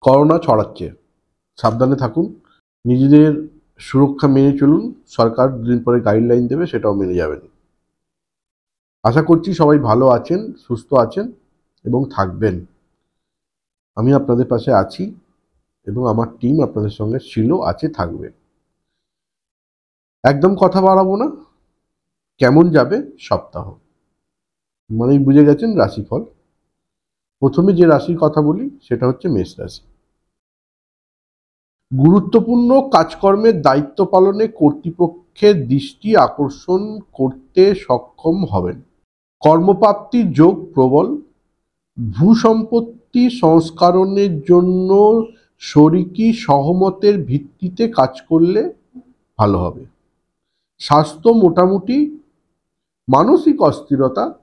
Corona ছড়াচ্ছে, সাবধানে থাকুন, নিজেদের সুরক্ষা মেনে চলুন। সরকার দুদিন পরে গাইডলাইন দেবে, সেটাও মেনে যাবেন। আশা করছি সবাই ভালো আছেন, সুস্থ আছেন এবং থাকবেন। আমি আপনাদের পাশে আছি এবং আমার টিম আপনাদের সঙ্গে ছিল, আছে, থাকবে। একদম কথা বাড়াবো না। কেমন যাবে সপ্তাহ, মানেই বুঝে গেছেন রাশিফল। প্রথমে যে রাশির কথা বলি সেটা হচ্ছে মেষ রাশি। গুরুত্বপূর্ণ কাজকর্মের দায়িত্ব পালনে কর্তৃপক্ষের দৃষ্টি আকর্ষণ করতে সক্ষম হবেন। কর্মপ্রাপ্তির যোগ প্রবল। ভূসম্পত্তি সংস্করণের জন্য শরিকি সহমতের ভিত্তিতে কাজ করলে ভালো হবে। স্বাস্থ্য মোটামুটি, মানসিক অস্থিরতা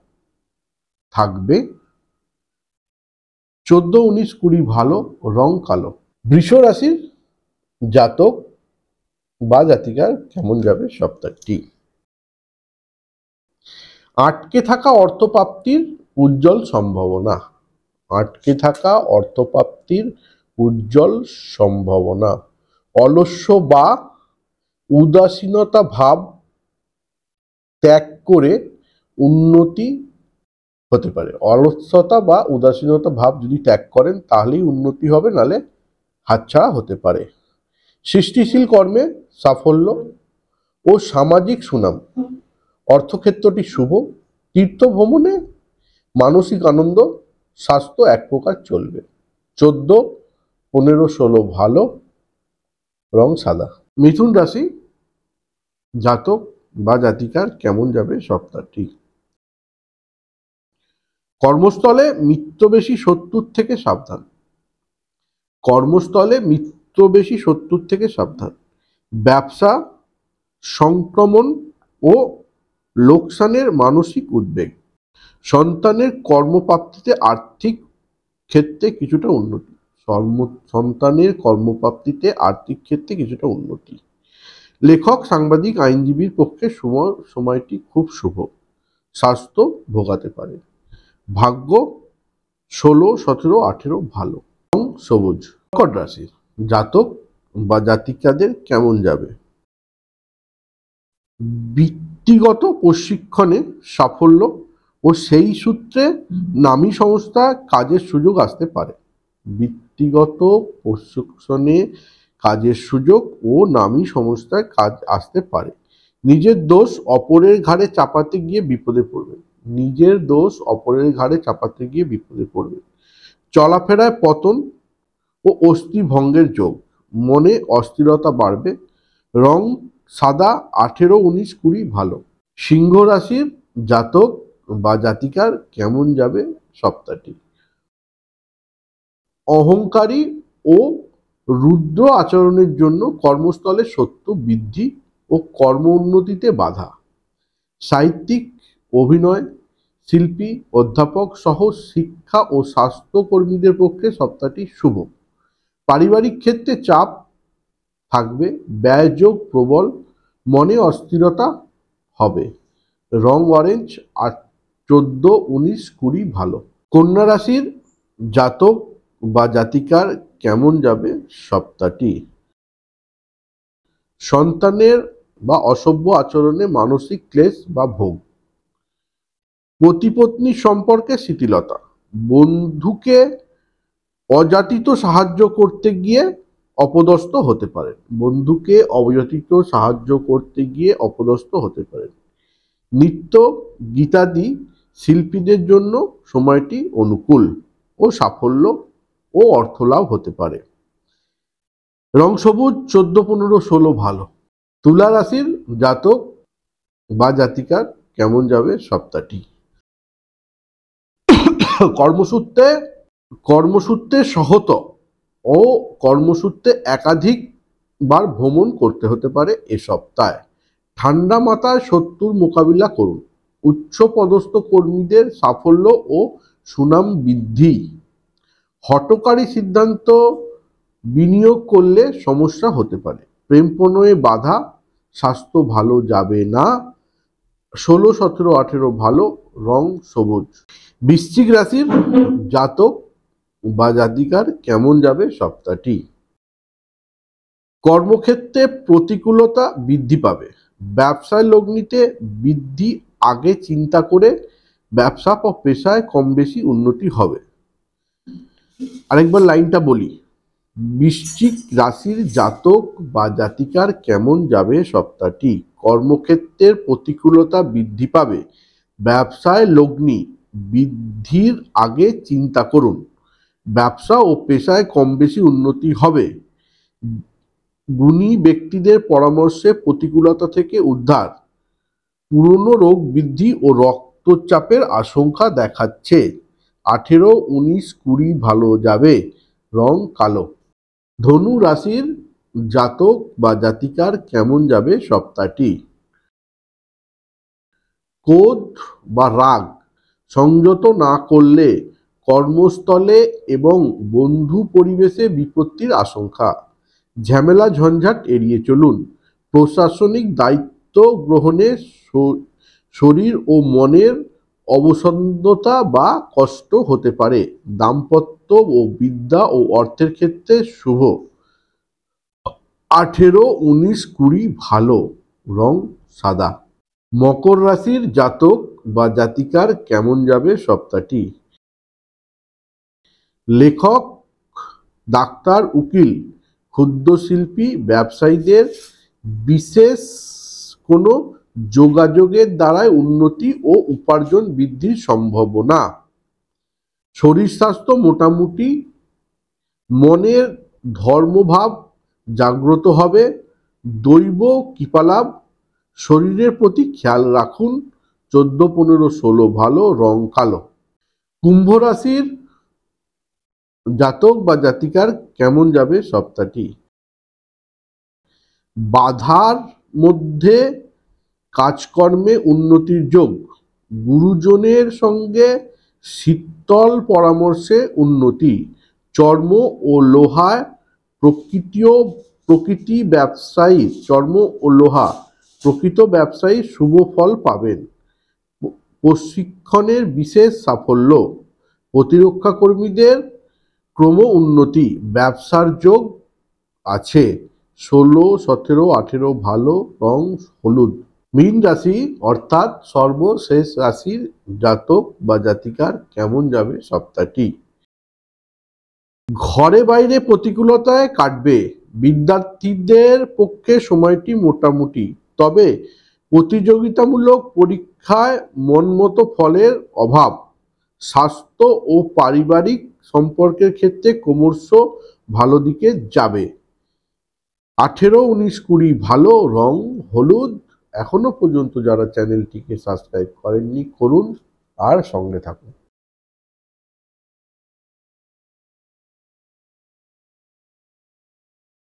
থাকবে। 14, 19, 20 ভালো, রং কালো। বৃষ রাশির জাতক বা জাতিকার কেমন যাবে সপ্তাহটি? আটকে থাকা অর্থপ্রাপ্তির উজ্জ্বল সম্ভাবনা। আটকে থাকা অর্থপ্রাপ্তির উজ্জ্বল সম্ভাবনা। অলস্য বা উদাসীনতা ভাব ত্যাগ করে উন্নতি হতে পারে। অলস্যতা বা উদাসীনতা ভাব যদি ত্যাগ করেন তাহলেই উন্নতি হবে, নালে হাতছাড়া হতে পারে। সৃষ্টিশীল কর্মে সাফল্য ও সামাজিক সুনাম। অর্থক্ষেত্রটি শুভ। তীর্থ ভ্রমণে মানসিক আনন্দ। স্বাস্থ্য এক প্রকার চলবে। 14, 15, 16 ভালো, রং সাদা। মিথুন রাশি জাতক বা জাতিকার কেমন যাবে সপ্তাহটি? কর্মস্থলে মিত্রবেশী শত্রুর থেকে সাবধান। কর্মস্থলে মিত্রবেশী শত্রুর থেকে সাবধান। ব্যবসা সংক্রমণ ও লোকসানের মানসিক উদ্বেগ। সন্তানের কর্মপ্রাপ্তিতে আর্থিক ক্ষেত্রে কিছুটা উন্নতি। সন্তানের কর্মপ্রাপ্তিতে আর্থিক ক্ষেত্রে কিছুটা উন্নতি। লেখক, সাংবাদিক, আইনজীবীর পক্ষে সময়টি খুব শুভ। স্বাস্থ্য ভোগাতে পারে। ভাগ্য 16, 17, 18 ভালো, রং সবুজ। কর্কট রাশির জাতক বা জাতিকাদের কেমন যাবে? বৃত্তিগত প্রশিক্ষণে সাফল্য ও সেই সূত্রে নামী সংস্থা কাজের সুযোগ আসতে পারে। বৃত্তিগত প্রশিক্ষণে কাজের সুযোগ ও নামী সংস্থায় কাজ আসতে পারে। নিজের দোষ অপরের ঘাড়ে চাপাতে গিয়ে বিপদে পড়বে। নিজের দোষ অপরের ঘাড়ে চাপাতে গিয়ে বিপদে পড়বে। চলাফেরায় পতন ও অস্থিভঙ্গের যোগ। মনে অস্থিরতা বাড়বে। রং সাদা। 18, 19, 20 ভালো। সিংহ রাশির জাতক বা জাতিকার কেমন যাবে সপ্তাহটি? অহংকারী ও রুদ্র আচরণের জন্য কর্মস্থলে শত্রু বৃদ্ধি ও কর্ম উন্নতিতে বাধা। সাহিত্যিক, অভিনয় শিল্পী, অধ্যাপক সহ শিক্ষা ও স্বাস্থ্যকর্মীদের পক্ষে সপ্তাহটি শুভ। পারিবারিক ক্ষেত্রে চাপ থাকবে। ব্যয়যোগ প্রবল। মনে অস্থিরতা হবে। রং অরেঞ্জ। 14, 19, 20 ভালো। কন্যা রাশির জাতক বা জাতিকার কেমন যাবে সপ্তাহটি? সন্তানের বা অসভ্য আচরণে মানসিক ক্লেশ বা ভোগ। পতি-পত্নী সম্পর্কে শিথিলতা। বন্ধুকে অযাচিত সাহায্য করতে গিয়ে অপদস্থ হতে পারেন। বন্ধুকে অযাচিত সাহায্য করতে গিয়ে অপদস্থ হতে পারেন। নৃত্য গীতাদি শিল্পীদের জন্য সময়টি অনুকূল ও সাফল্য ও অর্থলাভ হতে পারে। রং সবুজ। 14, 15, 16 ভালো। তুলা রাশির জাতক বা জাতিকার কেমন যাবে সপ্তাহটি? কর্মসূত্রে সহত ও কর্মসূত্রে একাধিকবার ভ্রমণ করতে হতে পারে এ সপ্তাহে। ঠান্ডা মাথায় শত্রুর মোকাবিলা করুন। উচ্চ পদস্থ কর্মীদের সাফল্য ও সুনাম বৃদ্ধি। হঠকারী সিদ্ধান্ত বিনিয়োগ করলে সমস্যা হতে পারে। প্রেম প্রণয়ে বাধা। স্বাস্থ্য ভালো যাবে না। 16, 17, 18 ভালো, রং সবুজ। বৃশ্চিক রাশির জাতক বা জাতিকার কেমন যাবে সপ্তাহটি? কর্মক্ষেত্রে প্রতিকূলতা বৃদ্ধি পাবে। ব্যবসায় লগ্নিতে বৃদ্ধি আগে চিন্তা করে ব্যবসা বা পেশায় কম বেশি উন্নতি হবে। আরেকবার লাইনটা বলি, বৃশ্চিক রাশির জাতক বা জাতিকার কেমন যাবে সপ্তাহটি? কর্মক্ষেত্রের প্রতিকূলতা বৃদ্ধি পাবে। ব্যবসায় লগ্নি বৃদ্ধির আগে চিন্তা করুন। ব্যবসা ও পেশায় কম বেশি উন্নতি হবে। গুণী ব্যক্তিদের পরামর্শে প্রতিকূলতা থেকে উদ্ধার। পুরনো রোগ বৃদ্ধি ও রক্তচাপের আশঙ্কা দেখাচ্ছে। 18, 19, 20 ভালো যাবে, রং কালো। ধনু রাশির জাতক বা জাতিকার কেমন যাবে সপ্তাহটি? ক্রোধ বা রাগ সংযত না করলে কর্মস্থলে এবং বন্ধু পরিবেশে বিপত্তির আশঙ্কা। ঝামেলা ঝঞ্ঝাট এড়িয়ে চলুন। প্রশাসনিক দায়িত্ব গ্রহণে শরীর ও মনের অবসন্নতা বা কষ্ট হতে পারে। দাম্পত্য ও বিদ্যা ও অর্থের ক্ষেত্রে শুভ। 18, 19, 20 ভালো, রং সাদা। মকর রাশির জাতক বা জাতিকার কেমন যাবে সপ্তাহটি? লেখক, ডাক্তার, উকিল, ক্ষুদ্রশিল্পী, ব্যবসায়ীদের বিশেষ কোনো যোগাযোগের দ্বারাই উন্নতি ও উপার্জন বৃদ্ধির সম্ভাবনা। শরীর স্বাস্থ্য মোটামুটি। মনের ধর্মভাব জাগ্রত হবে। দৈব কৃপালাভ। শরীরের প্রতি খেয়াল রাখুন। 14, 15, 16 ভালো, রং কালো। কুম্ভ রাশির জাতক বা জাতিকার কেমন যাবে সপ্তাহটি? বাধার মধ্যে কাজকর্মে উন্নতির যোগ। গুরুজনের সঙ্গে শীতল পরামর্শে উন্নতি। চর্ম ও লোহায় প্রকৃতি ব্যবসায়ী, চর্ম ও লোহা প্রকৃত ব্যবসায়ী শুভ ফল পাবেন। প্রশিক্ষণের বিশেষ সাফল্য। প্রতিরক্ষা কর্মীদের ক্রম উন্নতি। ব্যবসার যোগ আছে। 16, 17, 18 ভালো, রং হলুদ। মীন রাশি অর্থাৎ সর্বশেষ রাশির জাতক বা জাতিকার কেমন যাবে সপ্তাহটি? ঘরে বাইরে প্রতিকূলতায় কাটবে। বিদ্যার্থীদের পক্ষে সময়টি মোটামুটি, তবে প্রতিযোগিতামূলক পরীক্ষায় মনমতো ফলের অভাব। স্বাস্থ্য ও পারিবারিক সম্পর্কের ক্ষেত্রে ক্রমশ ভালো দিকে যাবে। 18, 19, 20 ভালো, রং হলুদ। এখনো পর্যন্ত যারা চ্যানেলটিকে সাবস্ক্রাইব করেননি করুন আর সঙ্গে থাকুন।